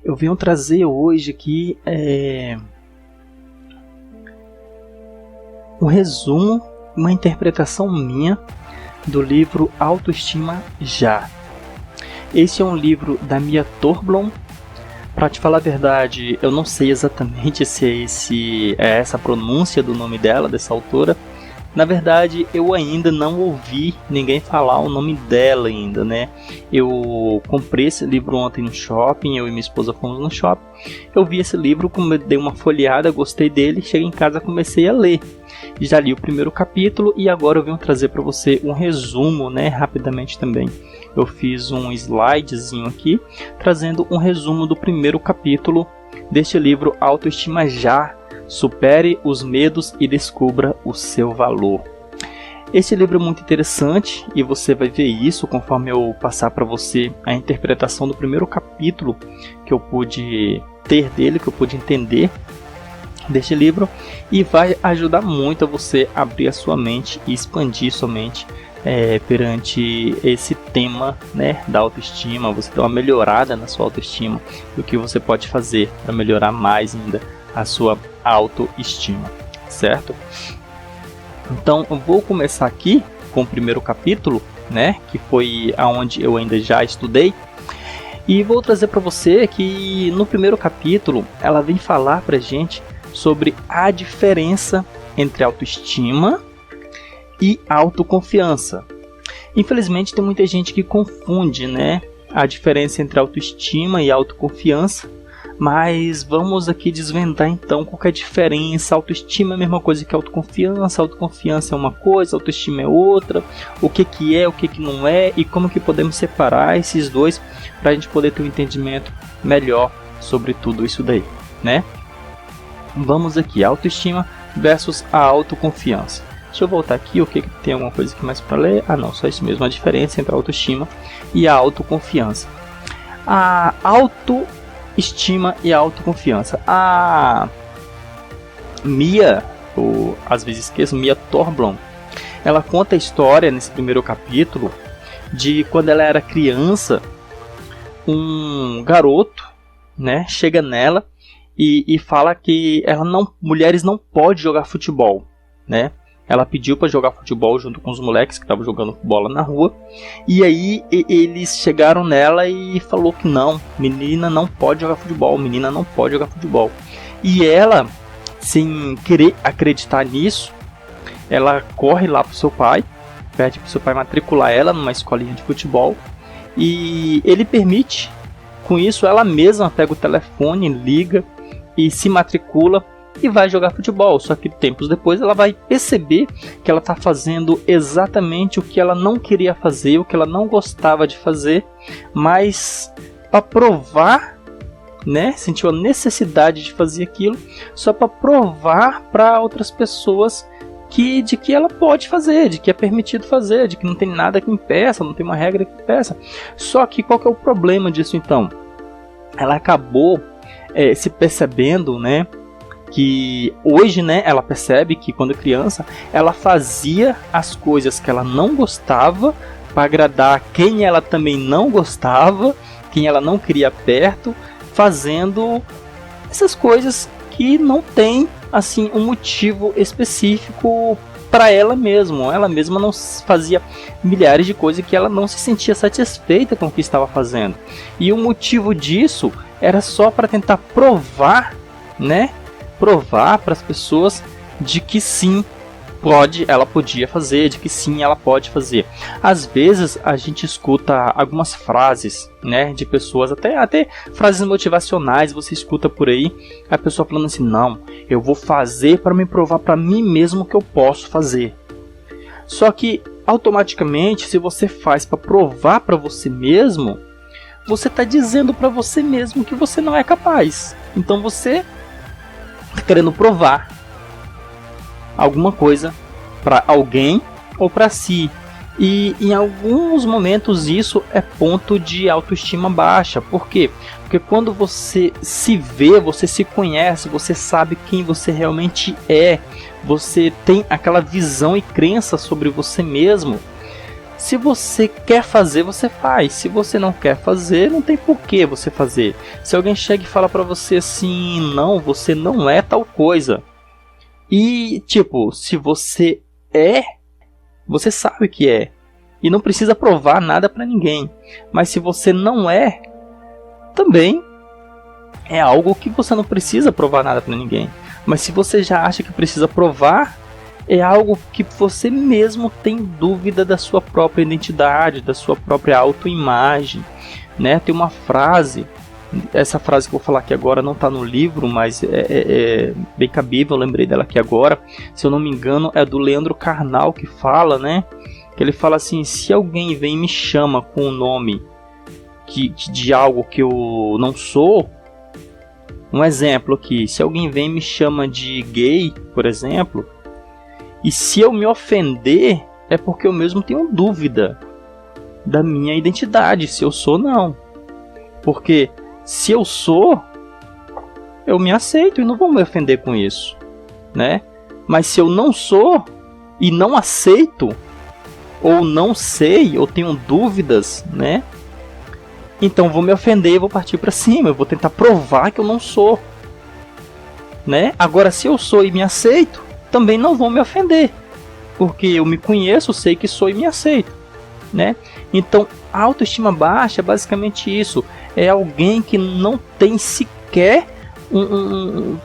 Eu venho trazer hoje aqui um resumo, uma interpretação minha do livro Autoestima Já. Esse é um livro da Mia Torblom. Para te falar a verdade, eu não sei exatamente se é essa a pronúncia do nome dela, dessa autora. Na verdade, eu ainda não ouvi ninguém falar o nome dela ainda, né? Eu comprei esse livro ontem no shopping, eu e minha esposa fomos no shopping. Eu vi esse livro, dei uma folheada, gostei dele, cheguei em casa e comecei a ler. Já li o primeiro capítulo e agora eu venho trazer para você um resumo, né? Rapidamente também. Eu fiz um slidezinho aqui, trazendo um resumo do primeiro capítulo deste livro Autoestima Já. Supere os medos e descubra o seu valor. Esse livro é muito interessante e você vai ver isso conforme eu passar para você a interpretação do primeiro capítulo que eu pude ter dele, que eu pude entender deste livro, e vai ajudar muito a você abrir a sua mente e expandir sua mente perante esse tema, né, da autoestima. Você dá uma melhorada na sua autoestima e o que você pode fazer para melhorar mais ainda a sua autoestima, certo? Então eu vou começar aqui com o primeiro capítulo, né, que foi aonde eu ainda já estudei, e vou trazer para você que no primeiro capítulo ela vem falar pra gente sobre a diferença entre autoestima e autoconfiança. Infelizmente tem muita gente que confunde, né, a diferença entre autoestima e autoconfiança. Mas vamos aqui desvendar então qual que é a diferença. Autoestima é a mesma coisa que autoconfiança. Autoconfiança é uma coisa, autoestima é outra. O que é, o que não é, e como que podemos separar esses dois para a gente poder ter um entendimento melhor sobre tudo isso daí, né? Vamos aqui, autoestima versus a autoconfiança. Deixa eu voltar aqui, o que tem alguma coisa aqui mais para ler? Ah não, só isso mesmo, a diferença entre a autoestima e a autoconfiança. A autoestima e a autoconfiança. A Mia, ou às vezes esqueço, Mia Torblom, ela conta a história nesse primeiro capítulo de quando ela era criança, um garoto, né, chega nela e fala que mulheres não podem jogar futebol, né? Ela pediu para jogar futebol junto com os moleques que estavam jogando bola na rua. E aí eles chegaram nela e falou que não, menina não pode jogar futebol, menina não pode jogar futebol. E ela, sem querer acreditar nisso, ela corre lá pro seu pai, pede pro seu pai matricular ela numa escolinha de futebol. E ele permite. Com isso ela mesma pega o telefone, liga e se matricula e vai jogar futebol. Só que tempos depois ela vai perceber que ela está fazendo exatamente o que ela não queria fazer, o que ela não gostava de fazer, mas para provar, né, sentiu a necessidade de fazer aquilo só para provar para outras pessoas de que ela pode fazer, de que é permitido fazer, de que não tem nada que impeça, não tem uma regra que impeça. Só que qual que é o problema disso então? Ela acabou se percebendo, né, que hoje, né, ela percebe que quando criança ela fazia as coisas que ela não gostava para agradar quem ela também não gostava, quem ela não queria perto, fazendo essas coisas que não tem assim um motivo específico para ela mesma. Ela mesma não fazia milhares de coisas que ela não se sentia satisfeita com o que estava fazendo. E o motivo disso era só para tentar provar, né? Provar para as pessoas de que sim, ela podia fazer, de que sim, ela pode fazer. Às vezes a gente escuta algumas frases, né, de pessoas, até frases motivacionais, você escuta por aí, a pessoa falando assim, não, eu vou fazer para me provar para mim mesmo que eu posso fazer. Só que automaticamente, se você faz para provar para você mesmo, você está dizendo para você mesmo que você não é capaz. Então você querendo provar alguma coisa para alguém ou para si. E em alguns momentos isso é ponto de autoestima baixa. Por quê? Porque quando você se vê, você se conhece, você sabe quem você realmente é, você tem aquela visão e crença sobre você mesmo, Se você quer fazer, você faz. Se você não quer fazer, não tem por que você fazer. Se alguém chega e fala pra você assim, não, você não é tal coisa. E, tipo, se você é, você sabe que é. E não precisa provar nada pra ninguém. Mas se você não é, também é algo que você não precisa provar nada pra ninguém. Mas se você já acha que precisa provar, é algo que você mesmo tem dúvida da sua própria identidade, da sua própria autoimagem, né? Tem uma frase, essa frase que eu vou falar aqui agora não está no livro, mas é bem cabível, eu lembrei dela aqui agora. Se eu não me engano, é do Leandro Carnal que fala, né? Que ele fala assim, se alguém vem e me chama com o nome de algo que eu não sou, um exemplo aqui, se alguém vem e me chama de gay, por exemplo, e se eu me ofender, é porque eu mesmo tenho dúvida da minha identidade, se eu sou ou não. Porque se eu sou, eu me aceito e não vou me ofender com isso, né? Mas se eu não sou e não aceito, ou não sei, ou tenho dúvidas, né? Então vou me ofender e vou partir para cima, eu vou tentar provar que eu não sou, né? Agora se eu sou e me aceito, também não vou me ofender, porque eu me conheço, sei que sou e me aceito, né? Então a autoestima baixa é basicamente isso, é alguém que não tem sequer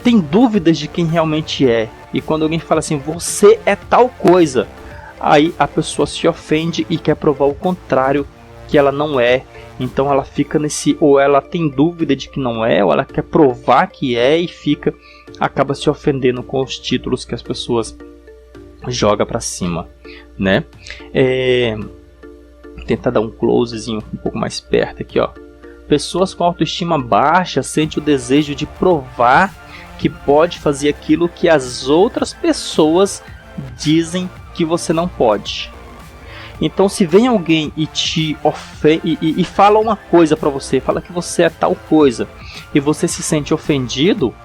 tem dúvidas de quem realmente é, e quando alguém fala assim, você é tal coisa, aí a pessoa se ofende e quer provar o contrário, que ela não é. Então ela fica nesse, ou ela tem dúvida de que não é, ou ela quer provar que é e acaba se ofendendo com os títulos que as pessoas jogam para cima, né? Tentar dar um closezinho um pouco mais perto aqui, ó. Pessoas com autoestima baixa sentem o desejo de provar que pode fazer aquilo que as outras pessoas dizem que você não pode. Então se vem alguém e te ofende e fala uma coisa pra você, fala que você é tal coisa, e você se sente ofendido,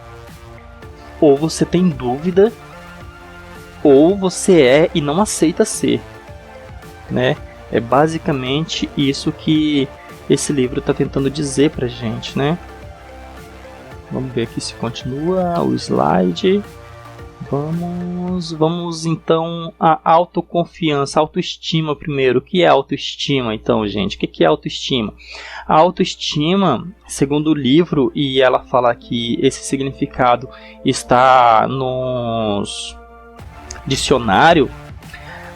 ou você tem dúvida, ou você é e não aceita ser, né? É basicamente isso que esse livro está tentando dizer pra gente, né? Vamos ver aqui se continua o slide. Vamos então a autoconfiança, autoestima primeiro. O que é autoestima então, gente? O que é autoestima? A autoestima, segundo o livro, e ela fala que esse significado está nos dicionário,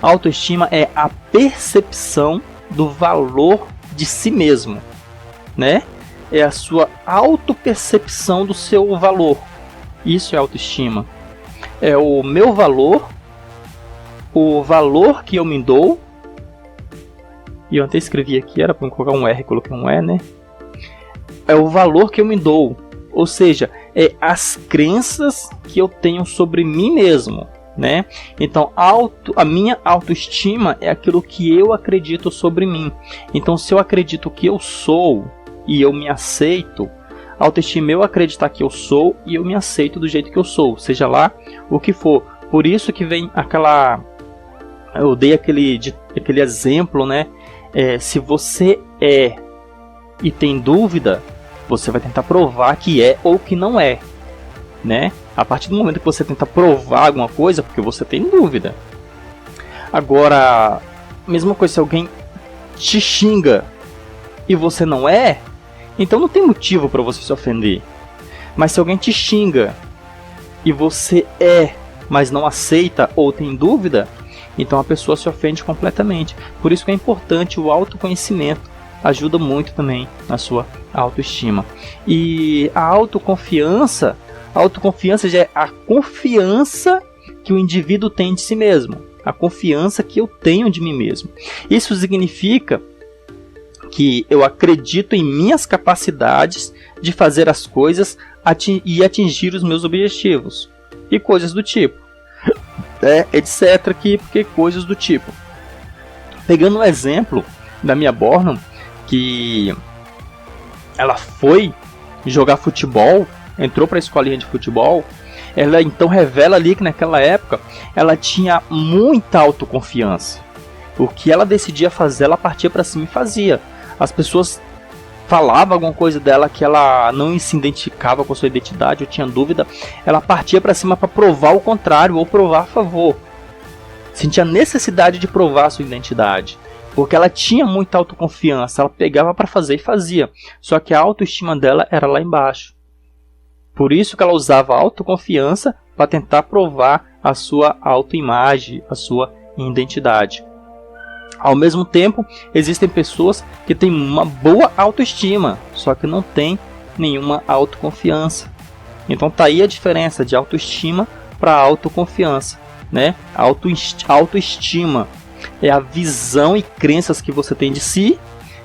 autoestima é a percepção do valor de si mesmo, né? É a sua autopercepção do seu valor. Isso é autoestima. É o meu valor, o valor que eu me dou. E eu até escrevi aqui, era para colocar um R, coloquei um E, né? É o valor que eu me dou. Ou seja, é as crenças que eu tenho sobre mim mesmo, né? Então, a minha autoestima é aquilo que eu acredito sobre mim. Então, se eu acredito que eu sou e eu me aceito, autoestima é eu acreditar que eu sou e eu me aceito do jeito que eu sou, seja lá o que for. Por isso que vem aquela... Eu dei aquele exemplo, né? Se você é e tem dúvida, você vai tentar provar que é ou que não é, né? A partir do momento que você tenta provar alguma coisa, porque você tem dúvida. Agora, mesma coisa, se alguém te xinga e você não é, então não tem motivo para você se ofender. Mas se alguém te xinga e você é, mas não aceita ou tem dúvida, então a pessoa se ofende completamente. Por isso que é importante o autoconhecimento. Ajuda muito também na sua autoestima. E a autoconfiança já é a confiança que o indivíduo tem de si mesmo. A confiança que eu tenho de mim mesmo. Isso significa que eu acredito em minhas capacidades de fazer as coisas e atingir os meus objetivos. E coisas do tipo. Etc. Porque coisas do tipo. Pegando um exemplo da Mia Bornholm, que ela foi jogar futebol, entrou para a escolinha de futebol, ela então revela ali que naquela época ela tinha muita autoconfiança. O que ela decidia fazer, ela partia para cima e fazia. As pessoas falavam alguma coisa dela que ela não se identificava com a sua identidade, ou tinha dúvida, ela partia para cima para provar o contrário ou provar a favor. Sentia necessidade de provar a sua identidade, porque ela tinha muita autoconfiança, ela pegava para fazer e fazia. Só que a autoestima dela era lá embaixo. Por isso que ela usava a autoconfiança para tentar provar a sua autoimagem, a sua identidade. Ao mesmo tempo, existem pessoas que têm uma boa autoestima, só que não têm nenhuma autoconfiança. Então tá aí a diferença de autoestima para autoconfiança, né? Autoestima é a visão e crenças que você tem de si,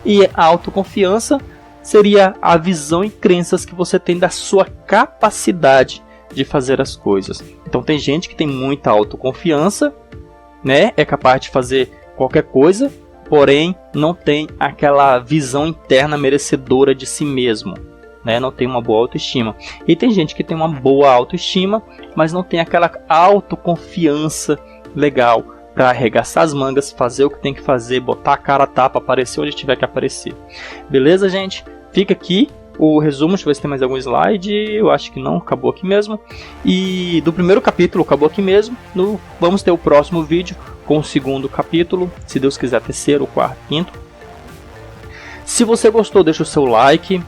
e a autoconfiança seria a visão e crenças que você tem da sua capacidade de fazer as coisas. Então tem gente que tem muita autoconfiança, né? É capaz de fazer qualquer coisa, porém não tem aquela visão interna merecedora de si mesmo, né? Não tem uma boa autoestima. E tem gente que tem uma boa autoestima, mas não tem aquela autoconfiança legal para arregaçar as mangas, fazer o que tem que fazer, botar a cara a tapa, aparecer onde tiver que aparecer. Beleza, gente? Fica aqui o resumo. Deixa eu ver se tem mais algum slide. Eu acho que não, acabou aqui mesmo. E do primeiro capítulo acabou aqui mesmo. Vamos ter o próximo vídeo com o segundo capítulo, se Deus quiser, terceiro, quarto, quinto. Se você gostou, deixa o seu like,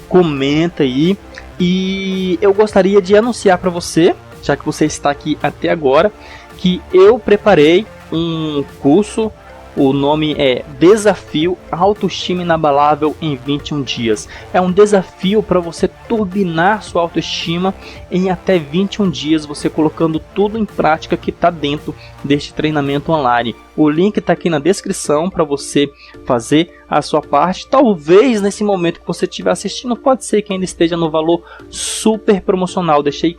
comenta aí. E eu gostaria de anunciar para você, já que você está aqui até agora, que eu preparei um curso. O nome é Desafio Autoestima Inabalável em 21 dias. É um desafio para você turbinar sua autoestima em até 21 dias, você colocando tudo em prática que está dentro deste treinamento online. O link está aqui na descrição para você fazer a sua parte. Talvez nesse momento que você estiver assistindo, pode ser que ainda esteja no valor super promocional. Deixei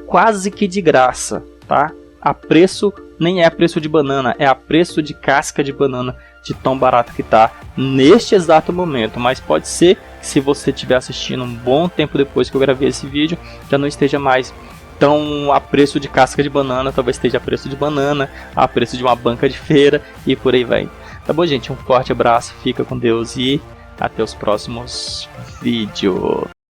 quase que de graça, tá? A preço, nem é a preço de banana, é a preço de casca de banana, de tão barato que tá neste exato momento. Mas pode ser que, se você estiver assistindo um bom tempo depois que eu gravei esse vídeo, já não esteja mais tão a preço de casca de banana, talvez esteja a preço de banana, a preço de uma banca de feira e por aí vai. Tá bom, gente? Um forte abraço, fica com Deus e até os próximos vídeos.